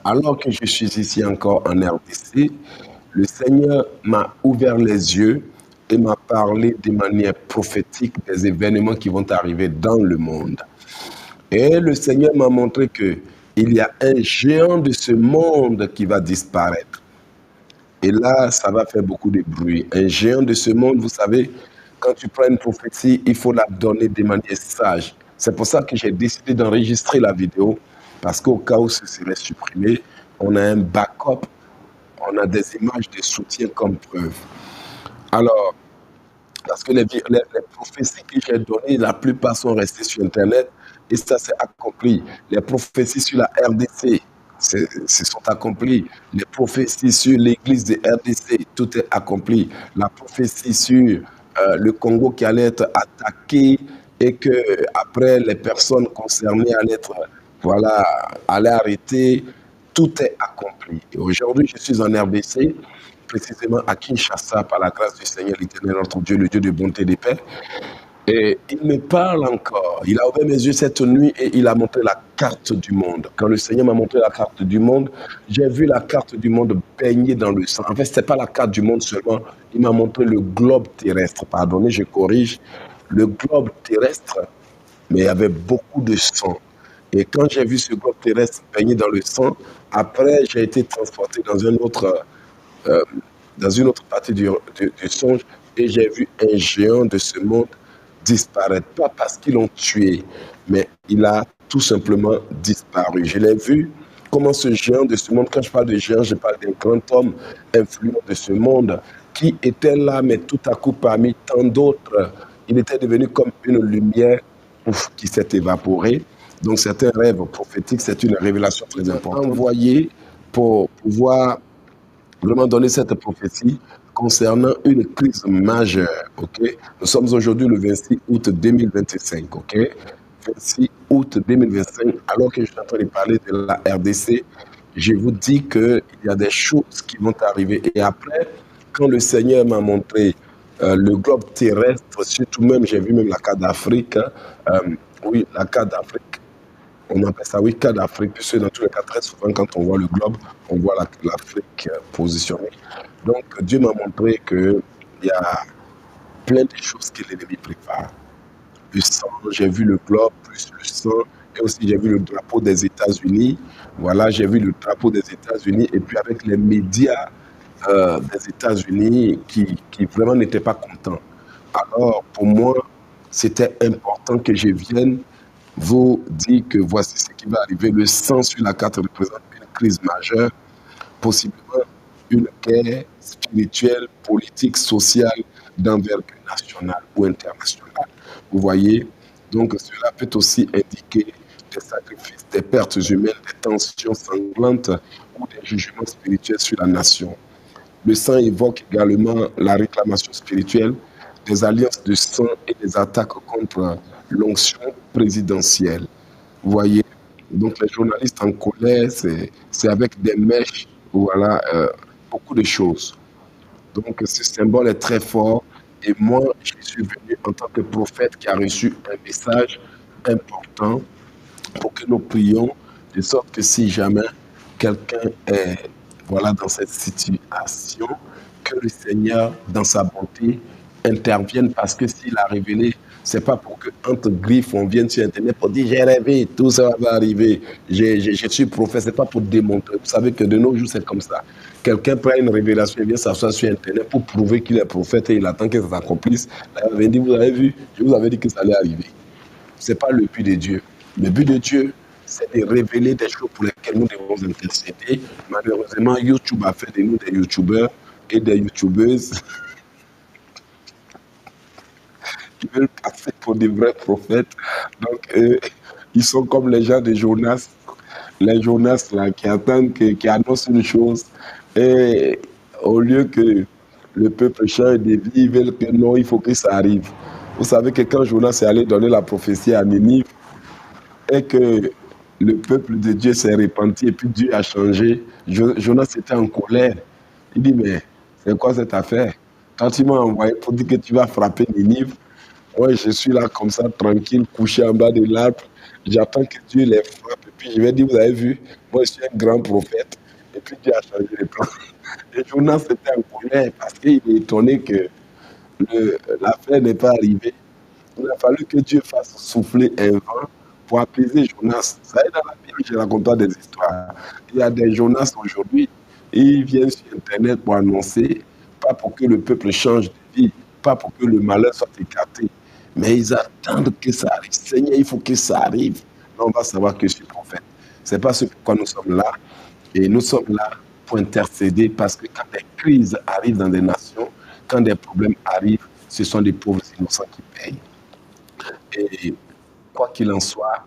Alors que je suis ici encore en RDC, le Seigneur m'a ouvert les yeux et m'a parlé de manière prophétique des événements qui vont arriver dans le monde. Et le Seigneur m'a montré que il y a un géant de ce monde qui va disparaître. Et là, ça va faire beaucoup de bruit. Un géant de ce monde, vous savez, quand tu prends une prophétie, il faut la donner de manière sage. C'est pour ça que j'ai décidé d'enregistrer la vidéo, parce qu'au cas où ce serait supprimé, on a un backup, on a des images de soutien comme preuve. Alors, parce que les prophéties que j'ai données, la plupart sont restées sur Internet, et ça s'est accompli. Les prophéties sur la RDC se sont accomplies. Les prophéties sur l'église de RDC, tout est accompli. La prophétie sur le Congo qui allait être attaqué et que après les personnes concernées allaient être, voilà, allaient arrêter, tout est accompli. Et aujourd'hui, je suis en RDC, précisément à Kinshasa, par la grâce du Seigneur l'Éternel, notre Dieu, le Dieu de bonté et de paix. Et il me parle encore. Il a ouvert mes yeux cette nuit et il a montré la carte du monde. Quand le Seigneur m'a montré la carte du monde, j'ai vu la carte du monde baignée dans le sang. En fait, ce n'était pas la carte du monde seulement. Il m'a montré le globe terrestre. Pardonnez, je corrige. Le globe terrestre, mais il y avait beaucoup de sang. Et quand j'ai vu ce globe terrestre baigné dans le sang, après, j'ai été transporté dans dans une autre partie du songe et j'ai vu un géant de ce monde disparaître. Pas parce qu'ils l'ont tué, mais il a tout simplement disparu. Je l'ai vu comment ce géant de ce monde, quand je parle de géant, je parle d'un grand homme influent de ce monde qui était là, mais tout à coup parmi tant d'autres, il était devenu comme une lumière qui s'est évaporée. Donc c'est un rêve prophétique, c'est une révélation très importante. Envoyé pour pouvoir vraiment donner cette prophétie concernant une crise majeure. Ok, nous sommes aujourd'hui le 26 août 2025. Ok, 26 août 2025, alors que je suis en train de parler de la RDC, je vous dis qu'il y a des choses qui vont arriver. Et après, quand le Seigneur m'a montré le globe terrestre, surtout même, j'ai vu même la carte d'Afrique, oui, la carte d'Afrique, on appelle ça, oui, cas d'Afrique, puisque dans tous les cas, très souvent, quand on voit le globe, on voit l'Afrique positionnée. Donc, Dieu m'a montré qu'il y a plein de choses que l'ennemi prépare. Le sang, j'ai vu le globe, plus le sang, et aussi j'ai vu le drapeau des États-Unis. Voilà, j'ai vu le drapeau des États-Unis, et puis avec les médias des États-Unis qui vraiment n'étaient pas contents. Alors, pour moi, c'était important que je vienne vous dire que voici ce qui va arriver. Le sang sur la carte représente une crise majeure, possiblement une guerre spirituelle, politique, sociale, d'envergure nationale ou internationale. Vous voyez, donc cela peut aussi indiquer des sacrifices, des pertes humaines, des tensions sanglantes ou des jugements spirituels sur la nation. Le sang évoque également la réclamation spirituelle, des alliances de sang et des attaques contre l'onction présidentielle. Vous voyez, donc les journalistes en colère, c'est avec des mèches, voilà, beaucoup de choses. Donc ce symbole est très fort et moi, je suis venu en tant que prophète qui a reçu un message important pour que nous prions de sorte que si jamais quelqu'un est voilà, dans cette situation, que le Seigneur, dans sa bonté, intervienne parce que s'il a révélé, c'est pas pour que entre griffes on vienne sur Internet pour dire j'ai rêvé, tout ça va arriver, je suis prophète, c'est pas pour démontrer. Vous savez que de nos jours c'est comme ça. Quelqu'un prend une révélation et vient s'asseoir sur Internet pour prouver qu'il est prophète et il attend que ça s'accomplisse. Là, il dit, vous avez vu, je vous avais dit que ça allait arriver. C'est pas le but de Dieu. Le but de Dieu, c'est de révéler des choses pour lesquelles nous devons intercéder. Malheureusement, YouTube a fait de nous des YouTubeurs et des YouTubeuses qui veulent passer pour des vrais prophètes. Donc, ils sont comme les gens de Jonas. Les Jonas là, qui attendent, qui annoncent une chose. Et au lieu que le peuple change de vie, ils veulent que non, il faut que ça arrive. Vous savez que quand Jonas est allé donner la prophétie à Ninive, et que le peuple de Dieu s'est repenti et puis Dieu a changé, Jonas était en colère. Il dit, mais c'est quoi cette affaire? Quand tu m'as envoyé pour dire que tu vas frapper Ninive, ouais, je suis là comme ça, tranquille, couché en bas de l'arbre, J'attends que Dieu les frappe. Et puis je vais dire, vous avez vu, moi je suis un grand prophète. Et puis Dieu a changé les plans. Et Jonas était en colère parce qu'il est étonné que l'affaire n'est pas arrivée. Il a fallu que Dieu fasse souffler un vent pour apaiser Jonas. Ça y est, dans la Bible, je raconte pas des histoires. Il y a des Jonas aujourd'hui, ils viennent sur Internet pour annoncer, pas pour que le peuple change de vie, pas pour que le malheur soit écarté, mais ils attendent que ça arrive. Seigneur, il faut que ça arrive. Là, on va savoir que je suis prophète. C'est pas ce pourquoi nous sommes là. Et nous sommes là pour intercéder parce que quand des crises arrivent dans des nations, quand des problèmes arrivent, ce sont des pauvres innocents qui payent. Et quoi qu'il en soit,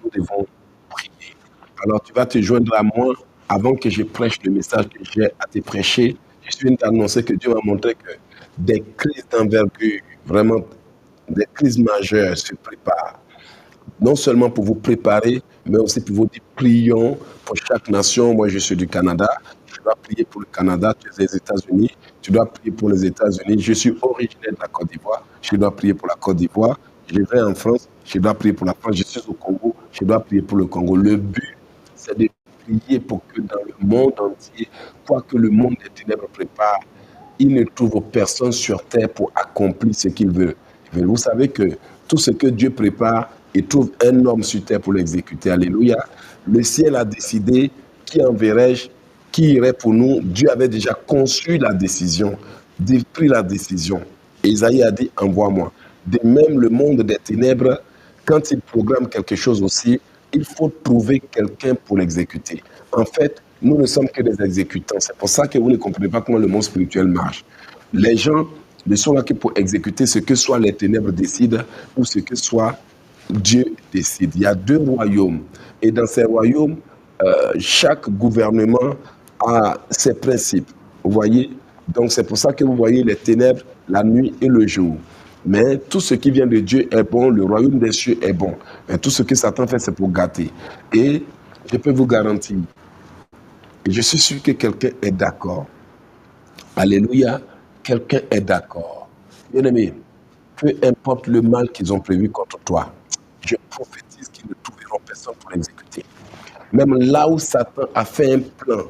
nous devons prier. Alors tu vas te joindre à moi avant que je prêche le message que j'ai à te prêcher. Je suis venu t'annoncer que Dieu m'a montré que des crises d'envergure, vraiment des crises majeures se préparent. Non seulement pour vous préparer, mais aussi pour vous dire prions pour chaque nation. Moi, je suis du Canada. Je dois prier pour le Canada. Tu es des États-Unis. Tu dois prier pour les États-Unis. Je suis originaire de la Côte d'Ivoire. Je dois prier pour la Côte d'Ivoire. Je vais en France. Je dois prier pour la France. Je suis au Congo. Je dois prier pour le Congo. Le but, c'est de prier pour que dans le monde entier, quoi que le monde des ténèbres prépare, il ne trouve personne sur terre pour accomplir ce qu'il veut. Vous savez que tout ce que Dieu prépare, il trouve un homme sur terre pour l'exécuter. Alléluia. Le ciel a décidé qui enverrai-je, qui irait pour nous. Dieu avait déjà conçu la décision, pris la décision. Isaïe a dit, envoie-moi. De même, le monde des ténèbres, quand il programme quelque chose aussi, il faut trouver quelqu'un pour l'exécuter. En fait, nous ne sommes que des exécutants. C'est pour ça que vous ne comprenez pas comment le monde spirituel marche. Les gens ne sont là que pour exécuter ce que soit les ténèbres décident ou ce que soit Dieu décide. Il y a deux royaumes. Et dans ces royaumes, chaque gouvernement a ses principes. Vous voyez? Donc c'est pour ça que vous voyez les ténèbres, la nuit et le jour. Mais tout ce qui vient de Dieu est bon, le royaume des cieux est bon. Mais tout ce que Satan fait, c'est pour gâter. Et je peux vous garantir, et je suis sûr que quelqu'un est d'accord. Alléluia, quelqu'un est d'accord. Bien-aimé, peu importe le mal qu'ils ont prévu contre toi, je prophétise qu'ils ne trouveront personne pour l'exécuter. Même là où Satan a fait un plan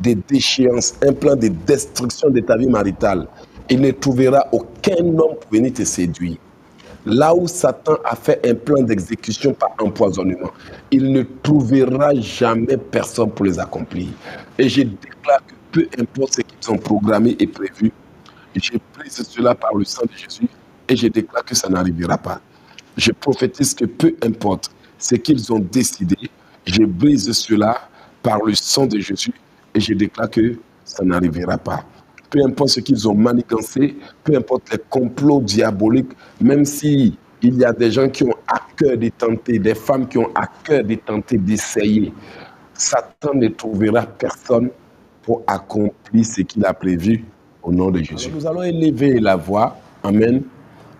de déchéance, un plan de destruction de ta vie maritale, il ne trouvera aucun homme pour venir te séduire. Là où Satan a fait un plan d'exécution par empoisonnement, il ne trouvera jamais personne pour les accomplir. Et je déclare que peu importe ce qu'ils ont programmé et prévu, j'ai pris cela par le sang de Jésus et je déclare que ça n'arrivera pas. Je prophétise que peu importe ce qu'ils ont décidé, je brise cela par le sang de Jésus et je déclare que ça n'arrivera pas. Peu importe ce qu'ils ont manigancé, peu importe les complots diaboliques, même si il y a des gens qui ont à cœur de tenter, des femmes qui ont à cœur de tenter, d'essayer, Satan ne trouvera personne pour accomplir ce qu'il a prévu au nom de Jésus. Alors nous allons élever la voix, amen,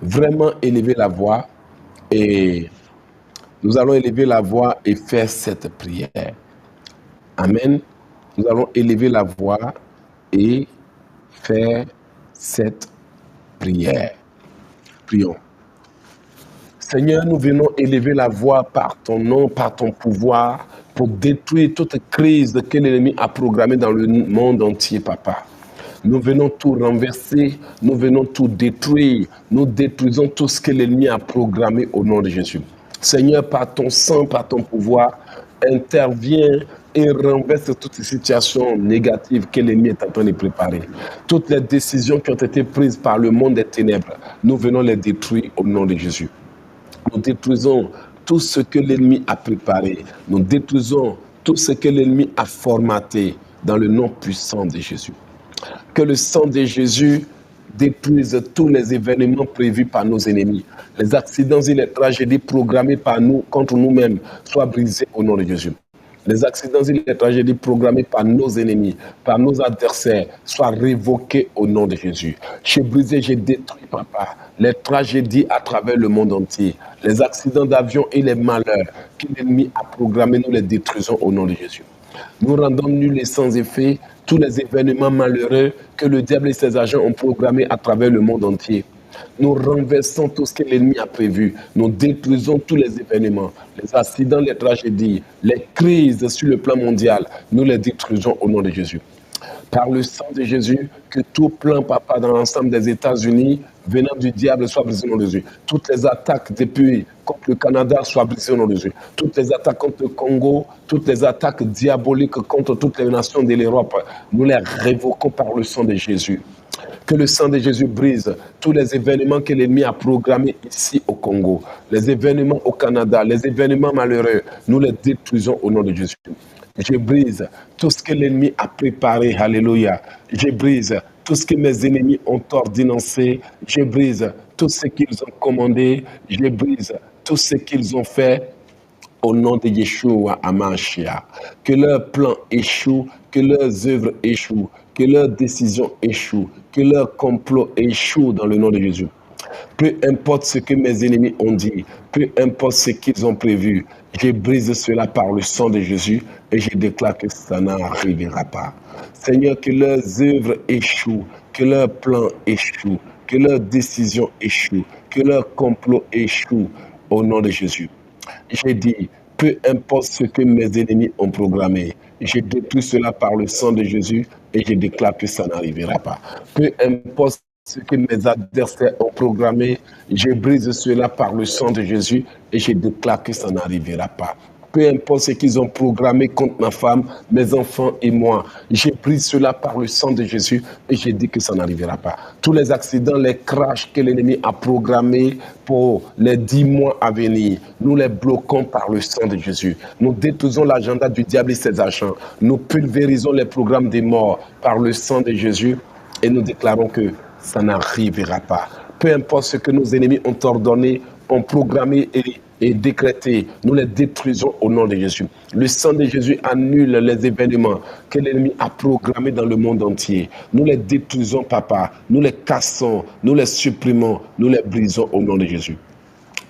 vraiment élever la voix et nous allons élever la voix et faire cette prière. Amen. Nous allons élever la voix et faire cette prière. Prions. Seigneur, nous venons élever la voix par ton nom, par ton pouvoir, pour détruire toute crise que l'ennemi a programmée dans le monde entier, Papa. Nous venons tout renverser, nous venons tout détruire, nous détruisons tout ce que l'ennemi a programmé au nom de Jésus. Seigneur, par ton sang, par ton pouvoir, interviens et renverse toutes ces situations négatives que l'ennemi est en train de préparer. Toutes les décisions qui ont été prises par le monde des ténèbres, nous venons les détruire au nom de Jésus. Nous détruisons tout ce que l'ennemi a préparé. Nous détruisons tout ce que l'ennemi a formaté dans le nom puissant de Jésus. Que le sang de Jésus détruise tous les événements prévus par nos ennemis. Les accidents et les tragédies programmés par nous contre nous-mêmes soient brisés au nom de Jésus. Les accidents et les tragédies programmés par nos ennemis, par nos adversaires, soient révoqués au nom de Jésus. J'ai brisé, j'ai détruit, Papa, les tragédies à travers le monde entier. Les accidents d'avion et les malheurs que l'ennemi a programmés, nous les détruisons au nom de Jésus. Nous rendons nuls et sans effet tous les événements malheureux que le diable et ses agents ont programmés à travers le monde entier. Nous renversons tout ce que l'ennemi a prévu. Nous détruisons tous les événements, les accidents, les tragédies, les crises sur le plan mondial. Nous les détruisons au nom de Jésus. Par le sang de Jésus, que tout plan, papa, dans l'ensemble des États-Unis, venant du diable, soit brisé au nom de Jésus. Toutes les attaques depuis contre le Canada soient brisées au nom de Jésus. Toutes les attaques contre le Congo, toutes les attaques diaboliques contre toutes les nations de l'Europe, nous les révoquons par le sang de Jésus. Que le sang de Jésus brise tous les événements que l'ennemi a programmés ici au Congo, les événements au Canada, les événements malheureux, nous les détruisons au nom de Jésus. Je brise tout ce que l'ennemi a préparé, alléluia. Je brise tout ce que mes ennemis ont ordonné. Je brise tout ce qu'ils ont commandé. Je brise tout ce qu'ils ont fait au nom de Yeshua Hamashiach. Que leurs plans échouent, que leurs œuvres échouent, que leurs décisions échouent, que leurs complots échouent dans le nom de Jésus. Peu importe ce que mes ennemis ont dit, peu importe ce qu'ils ont prévu, je brise cela par le sang de Jésus et je déclare que ça n'arrivera pas. Seigneur, que leurs œuvres échouent, que leurs plans échouent, que leurs décisions échouent, que leurs complots échouent au nom de Jésus. J'ai dit, peu importe ce que mes ennemis ont programmé, je détruis cela par le sang de Jésus et je déclare que ça n'arrivera pas. Peu importe ce que mes adversaires ont programmé, je brise cela par le sang de Jésus et je déclare que ça n'arrivera pas. Peu importe ce qu'ils ont programmé contre ma femme, mes enfants et moi, je brise cela par le sang de Jésus et je dis que ça n'arrivera pas. Tous les accidents, les crashs que l'ennemi a programmés pour les 10 mois à venir, nous les bloquons par le sang de Jésus. Nous détruisons l'agenda du diable et ses agents. Nous pulvérisons les programmes des morts par le sang de Jésus et nous déclarons que ça n'arrivera pas. Peu importe ce que nos ennemis ont ordonné, ont programmé et décrété, nous les détruisons au nom de Jésus. Le sang de Jésus annule les événements que l'ennemi a programmés dans le monde entier. Nous les détruisons, papa. Nous les cassons, nous les supprimons, nous les brisons au nom de Jésus.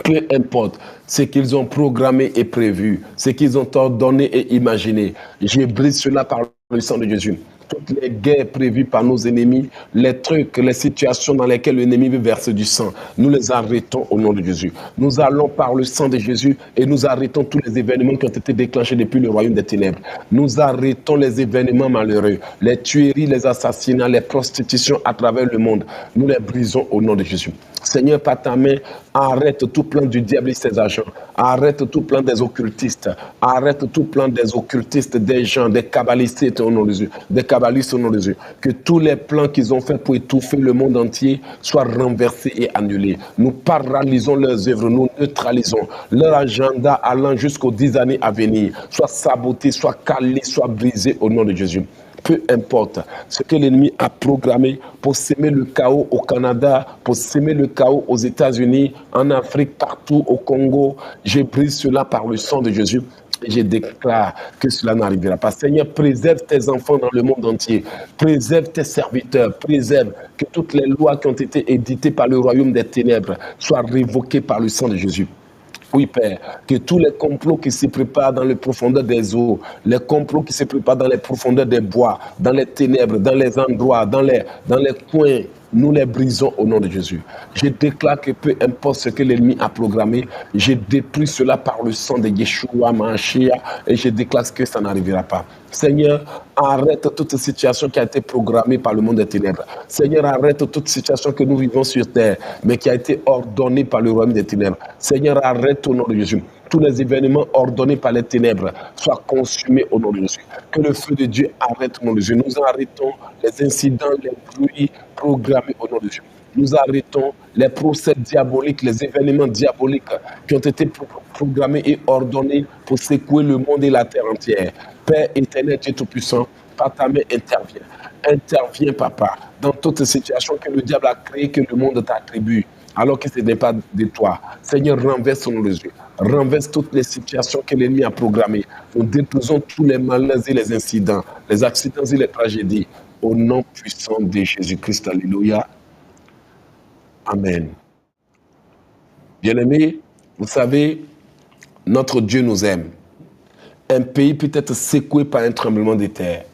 Peu importe ce qu'ils ont programmé et prévu, ce qu'ils ont ordonné et imaginé, je brise cela par le sang de Jésus. Toutes les guerres prévues par nos ennemis, les trucs, les situations dans lesquelles l'ennemi veut verser du sang, nous les arrêtons au nom de Jésus. Nous allons par le sang de Jésus et nous arrêtons tous les événements qui ont été déclenchés depuis le royaume des ténèbres. Nous arrêtons les événements malheureux, les tueries, les assassinats, les prostitutions à travers le monde. Nous les brisons au nom de Jésus. Seigneur, par ta main, arrête tout plan du diable et ses agents. Arrête tout plan des occultistes. Arrête tout plan des occultistes, des gens, des kabbalistes au nom de Jésus. Des kabbalistes au nom de Jésus. Que tous les plans qu'ils ont faits pour étouffer le monde entier soient renversés et annulés. Nous paralysons leurs œuvres, nous neutralisons leur agenda allant jusqu'aux 10 années à venir. Soit saboté, soit calé, soit brisé au nom de Jésus. Peu importe ce que l'ennemi a programmé pour s'aimer le chaos au Canada, pour s'aimer le chaos aux États-Unis, en Afrique, partout au Congo, je brise cela par le sang de Jésus. Et je déclare que cela n'arrivera pas. Seigneur, préserve tes enfants dans le monde entier. Préserve tes serviteurs. Préserve que toutes les lois qui ont été éditées par le royaume des ténèbres soient révoquées par le sang de Jésus. Oui, Père, que tous les complots qui se préparent dans les profondeurs des eaux, les complots qui se préparent dans les profondeurs des bois, dans les ténèbres, dans les endroits, dans les coins, nous les brisons au nom de Jésus. Je déclare que peu importe ce que l'ennemi a programmé, je détruis cela par le sang de Yeshua Hamashiach et je déclare que ça n'arrivera pas. Seigneur, arrête toute situation qui a été programmée par le monde des ténèbres. Seigneur, arrête toute situation que nous vivons sur terre, mais qui a été ordonnée par le royaume des ténèbres. Seigneur, arrête au nom de Jésus. Tous les événements ordonnés par les ténèbres soient consumés au nom de Jésus. Que le feu de Dieu arrête au nom de Jésus. Nous arrêtons les incidents, les bruits programmés au nom de Jésus. Nous arrêtons les procès diaboliques, les événements diaboliques qui ont été programmés et ordonnés pour secouer le monde et la terre entière. Père éternel, Dieu Tout-Puissant, par ta main, interviens. Interviens, Papa, dans toute situation que le diable a créée, que le monde t'attribue, alors que ce n'est pas de toi. Seigneur, renverse nos yeux. Renverse toutes les situations que l'ennemi a programmées. Nous détruisons tous les malheurs et les incidents, les accidents et les tragédies. Au nom puissant de Jésus-Christ, alléluia. Amen. Bien-aimés, vous savez, notre Dieu nous aime. Un pays peut être secoué par un tremblement de terre,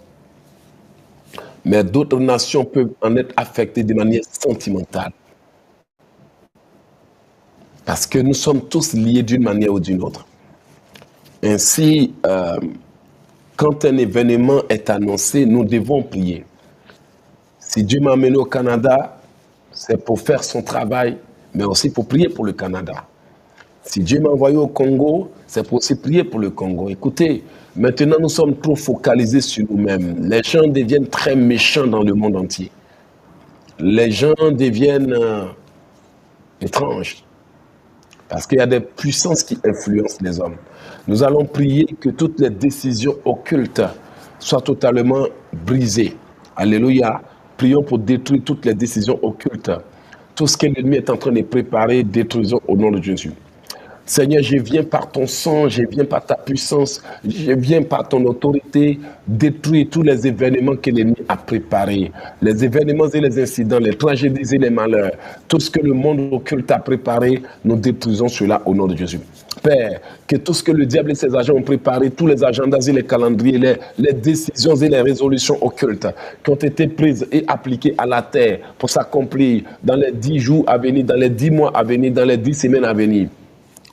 mais d'autres nations peuvent en être affectées de manière sentimentale. Parce que nous sommes tous liés d'une manière ou d'une autre. Ainsi, quand un événement est annoncé, nous devons prier. Si Dieu m'a amené au Canada, c'est pour faire son travail, mais aussi pour prier pour le Canada. Si Dieu m'a envoyé au Congo, c'est pour aussi prier pour le Congo. Écoutez, maintenant nous sommes trop focalisés sur nous-mêmes. Les gens deviennent très méchants dans le monde entier. Les gens deviennent étranges. Parce qu'il y a des puissances qui influencent les hommes. Nous allons prier que toutes les décisions occultes soient totalement brisées. Alléluia. Prions pour détruire toutes les décisions occultes. Tout ce que l'ennemi est en train de préparer, détruisons au nom de Jésus. Seigneur, je viens par ton sang, je viens par ta puissance, je viens par ton autorité, détruire tous les événements que l'ennemi a préparés. Les événements et les incidents, les tragédies et les malheurs, tout ce que le monde occulte a préparé, nous détruisons cela au nom de Jésus. Père, que tout ce que le diable et ses agents ont préparé, tous les agendas et les calendriers, les décisions et les résolutions occultes qui ont été prises et appliquées à la terre pour s'accomplir dans les 10 jours à venir, dans les 10 mois à venir, dans les 10 semaines à venir,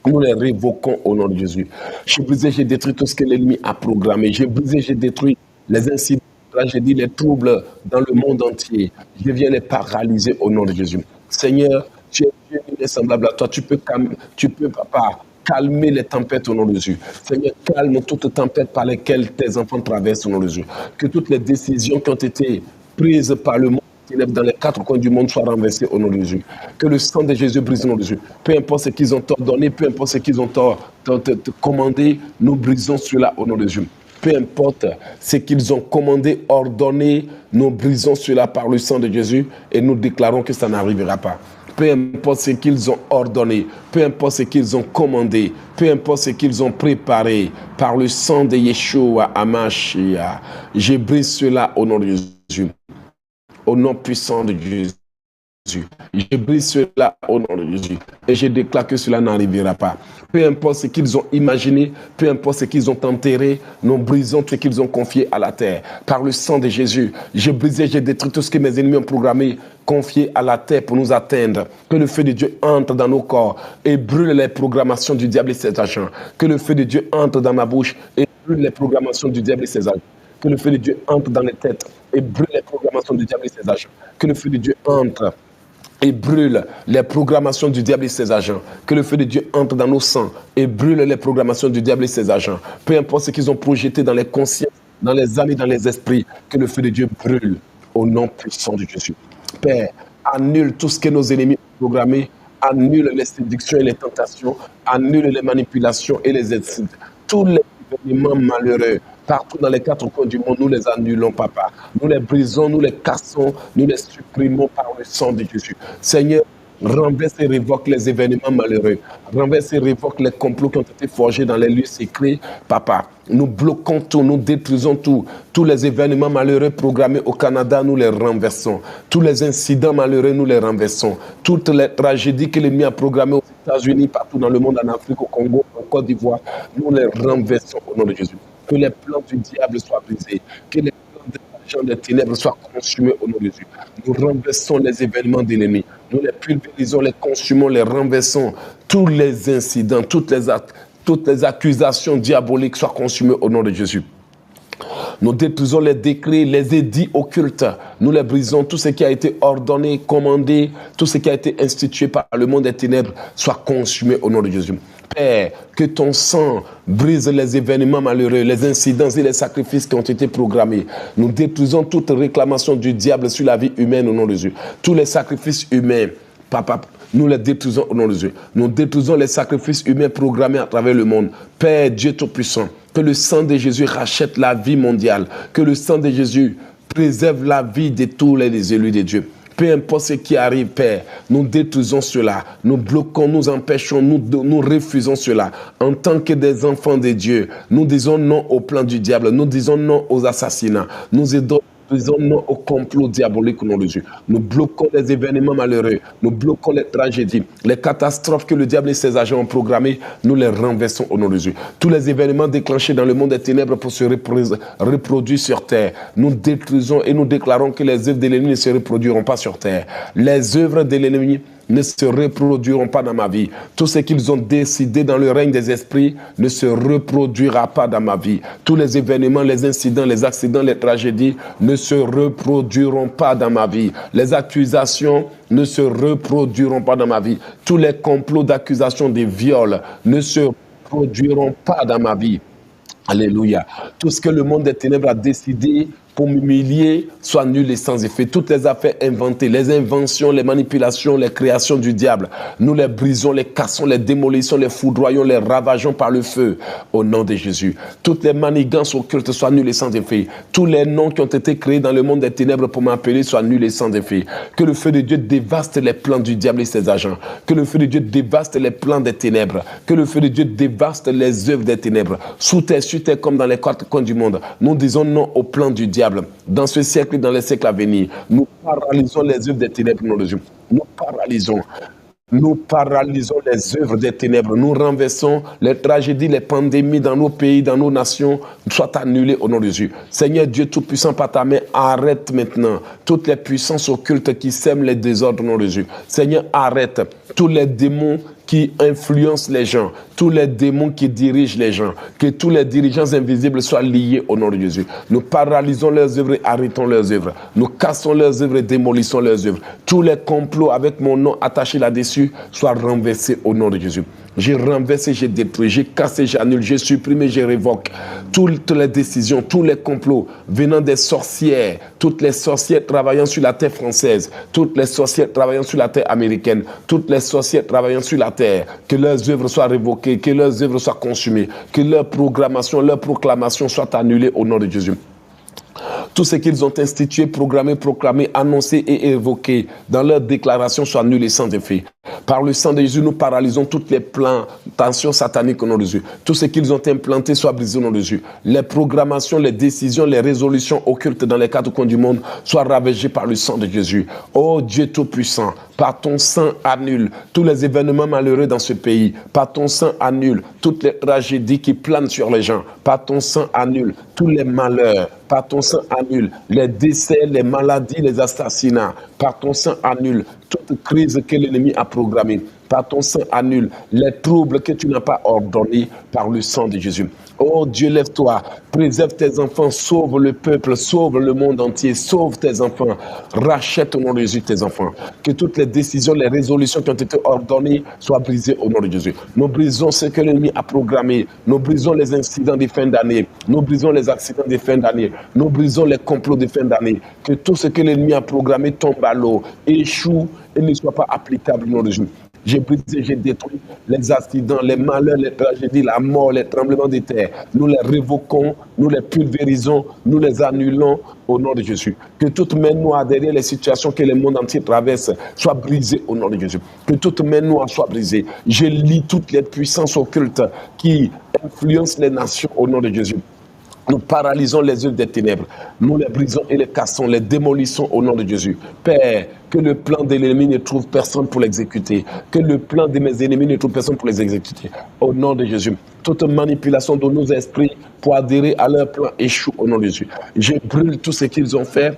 nous les révoquons au nom de Jésus. J'ai brisé, j'ai détruit tout ce que l'ennemi a programmé. J'ai brisé, j'ai détruit les incidents, tragédies, les troubles dans le monde entier. Je viens les paralyser au nom de Jésus. Seigneur, tu es Dieu, il est semblable à toi. Tu peux, papa, calmer les tempêtes au nom de Jésus. Seigneur, calme toute tempête par lesquelles tes enfants traversent au nom de Jésus. Que toutes les décisions qui ont été prises par le monde dans les 4 coins du monde soient renversés au nom de Jésus. Que le sang de Jésus brise au nom de Jésus. Peu importe ce qu'ils ont ordonné, peu importe ce qu'ils ont commandé, nous brisons cela au nom de Jésus. Peu importe ce qu'ils ont commandé, ordonné, nous brisons cela par le sang de Jésus et nous déclarons que ça n'arrivera pas. Peu importe ce qu'ils ont ordonné, peu importe ce qu'ils ont commandé, peu importe ce qu'ils ont préparé, par le sang de Yeshua Hamashiach, je brise cela au nom de Jésus. Au nom puissant de Jésus. Je brise cela au nom de Jésus. Et je déclare que cela n'arrivera pas. Peu importe ce qu'ils ont imaginé, peu importe ce qu'ils ont enterré, nous brisons ce qu'ils ont confié à la terre. Par le sang de Jésus, j'ai brisé, j'ai détruit tout ce que mes ennemis ont programmé, confié à la terre pour nous atteindre. Que le feu de Dieu entre dans nos corps et brûle les programmations du diable et ses agents. Que le feu de Dieu entre dans ma bouche et brûle les programmations du diable et ses agents. Que le feu de Dieu entre dans les têtes et brûle les programmations du diable et ses agents. Que le feu de Dieu entre et brûle les programmations du diable et ses agents. Que le feu de Dieu entre dans nos sangs et brûle les programmations du diable et ses agents. Peu importe ce qu'ils ont projeté dans les consciences, dans les âmes et dans les esprits, que le feu de Dieu brûle au nom puissant de Jésus. Père, annule tout ce que nos ennemis ont programmé, annule les séductions et les tentations, annule les manipulations et les incidents. Tous les événements malheureux, partout dans les 4 coins du monde, nous les annulons, papa. Nous les brisons, nous les cassons, nous les supprimons par le sang de Jésus. Seigneur, renverse et révoque les événements malheureux. Renverse et révoque les complots qui ont été forgés dans les lieux secrets, papa. Nous bloquons tout, nous détruisons tout. Tous les événements malheureux programmés au Canada, nous les renversons. Tous les incidents malheureux, nous les renversons. Toutes les tragédies que l'ennemi a programmées aux États-Unis, partout dans le monde, en Afrique, au Congo, en Côte d'Ivoire, nous les renversons au nom de Jésus. Que les plans du diable soient brisés. Que les plans des agents des ténèbres soient consumés au nom de Jésus. Nous renversons les événements de l'ennemi. Nous les pulvérisons, les consumons, les renversons. Tous les incidents, toutes les accusations diaboliques soient consumées au nom de Jésus. Nous détruisons les décrets, les édits occultes. Nous les brisons. Tout ce qui a été ordonné, commandé, tout ce qui a été institué par le monde des ténèbres soit consumé au nom de Jésus. Père, que ton sang brise les événements malheureux, les incidents et les sacrifices qui ont été programmés. Nous détruisons toute réclamation du diable sur la vie humaine au nom de Jésus. Tous les sacrifices humains, papa, nous les détruisons au nom de Jésus. Nous détruisons les sacrifices humains programmés à travers le monde. Père Dieu Tout-Puissant, que le sang de Jésus rachète la vie mondiale. Que le sang de Jésus préserve la vie de tous les élus de Dieu. Peu importe ce qui arrive, Père, nous détruisons cela. Nous bloquons, nous empêchons, nous refusons cela. En tant que des enfants de Dieu, nous disons non au plan du diable. Nous disons non aux assassinats. Nous disons non au complot diabolique au nom de Dieu. Nous bloquons les événements malheureux. Nous bloquons les tragédies. Les catastrophes que le diable et ses agents ont programmées, nous les renversons au nom de Dieu. Tous les événements déclenchés dans le monde des ténèbres pour se reproduire sur terre, nous détruisons et nous déclarons que les œuvres de l'ennemi ne se reproduiront pas sur terre. Les œuvres de l'ennemi ne se reproduiront pas dans ma vie. Tout ce qu'ils ont décidé dans le règne des esprits ne se reproduira pas dans ma vie. Tous les événements, les incidents, les accidents, les tragédies ne se reproduiront pas dans ma vie. Les accusations ne se reproduiront pas dans ma vie. Tous les complots d'accusation de viol ne se reproduiront pas dans ma vie. Alléluia. Tout ce que le monde des ténèbres a décidé pour m'humilier soit nul et sans effet. Toutes les affaires inventées, les inventions, les manipulations, les créations du diable, nous les brisons, les cassons, les démolissons, les foudroyons, les ravageons par le feu au nom de Jésus. Toutes les manigances occultes soient nulles et sans effet. Tous les noms qui ont été créés dans le monde des ténèbres pour m'appeler soient nuls et sans effet. Que le feu de Dieu dévaste les plans du diable et ses agents. Que le feu de Dieu dévaste les plans des ténèbres. Que le feu de Dieu dévaste les œuvres des ténèbres. Sous terre, sur terre, comme dans les quatre coins du monde, nous disons non au plan du diable. Dans ce siècle et dans les siècles à venir, nous paralysons les œuvres des ténèbres, nom de Dieu. Nous paralysons les œuvres des ténèbres. Nous renversons les tragédies, les pandémies dans nos pays, dans nos nations, soient annulées au nom de Jésus. Seigneur Dieu Tout-Puissant, par ta main, arrête maintenant toutes les puissances occultes qui sèment les désordres au nom de Jésus. Seigneur, arrête tous les démons qui influencent les gens, tous les démons qui dirigent les gens, que tous les dirigeants invisibles soient liés au nom de Jésus. Nous paralysons leurs œuvres et arrêtons leurs œuvres. Nous cassons leurs œuvres et démolissons leurs œuvres. Tous les complots avec mon nom attaché là-dessus soient renversés au nom de Jésus. J'ai renversé, j'ai détruit, j'ai cassé, j'annule, j'ai supprimé, j'ai révoqué toutes les décisions, tous les complots venant des sorcières, toutes les sorcières travaillant sur la terre française, toutes les sorcières travaillant sur la terre américaine, toutes les sorcières travaillant sur la terre, que leurs œuvres soient révoquées, que leurs œuvres soient consumées, que leur programmation, leur proclamation soit annulée au nom de Jésus. Tout ce qu'ils ont institué, programmé, proclamé, annoncé et évoqué dans leur déclaration soit nul et sans effet. Par le sang de Jésus, nous paralysons toutes les plantations sataniques au nom de Jésus. Tout ce qu'ils ont implanté soit brisé au nom de Jésus. Les programmations, les décisions, les résolutions occultes dans les quatre coins du monde soient ravagées par le sang de Jésus. Oh Dieu Tout-Puissant, par ton sang annule tous les événements malheureux dans ce pays. Par ton sang annule toutes les tragédies qui planent sur les gens. Par ton sang annule tous les malheurs. Par ton sang annule les décès, les maladies, les assassinats. Par ton sang annule toute crise que l'ennemi a programmée. Par ton sang annule les troubles que tu n'as pas ordonnés par le sang de Jésus. Oh Dieu, lève-toi, préserve tes enfants, sauve le peuple, sauve le monde entier, sauve tes enfants, rachète au nom de Jésus tes enfants. Que toutes les décisions, les résolutions qui ont été ordonnées soient brisées au nom de Jésus. Nous brisons ce que l'ennemi a programmé, nous brisons les incidents de fin d'année, nous brisons les accidents de fin d'année, nous brisons les complots de fin d'année. Que tout ce que l'ennemi a programmé tombe à l'eau, échoue et ne soit pas applicable au nom de Jésus. J'ai brisé, j'ai détruit les accidents, les malheurs, les tragédies, la mort, les tremblements de terre. Nous les révoquons, nous les pulvérisons, nous les annulons au nom de Jésus. Que toute main noire derrière les situations que le monde entier traverse soit brisée au nom de Jésus. Que toute main noire soit brisée. Je lis toutes les puissances occultes qui influencent les nations au nom de Jésus. Nous paralysons les œuvres des ténèbres. Nous les brisons et les cassons, les démolissons au nom de Jésus. Père, que le plan de l'ennemi ne trouve personne pour l'exécuter. Que le plan de mes ennemis ne trouve personne pour les exécuter. Au nom de Jésus. Toute manipulation de nos esprits pour adhérer à leur plan échoue au nom de Jésus. Je brûle tout ce qu'ils ont fait.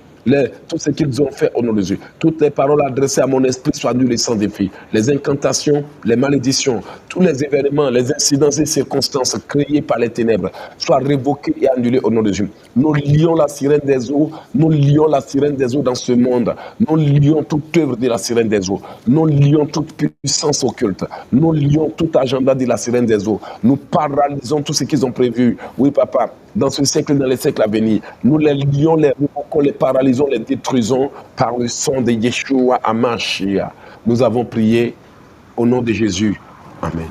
Tout ce qu'ils ont fait au nom de Jésus. Toutes les paroles adressées à mon esprit soient nulles et sans défi. Les incantations, les malédictions, tous les événements, les incidents et circonstances créés par les ténèbres soient révoqués et annulés au nom de Jésus. Nous lions la sirène des eaux, nous lions la sirène des eaux dans ce monde. Nous lions toute œuvre de la sirène des eaux. Nous lions toute puissance occulte. Nous lions tout agenda de la sirène des eaux. Nous paralysons tout ce qu'ils ont prévu. Oui, papa. Dans ce siècle et dans les siècles à venir, nous les lions, les révoquons, les paralysons, les détruisons par le sang de Yeshua HaMashiach. Nous avons prié au nom de Jésus. Amen.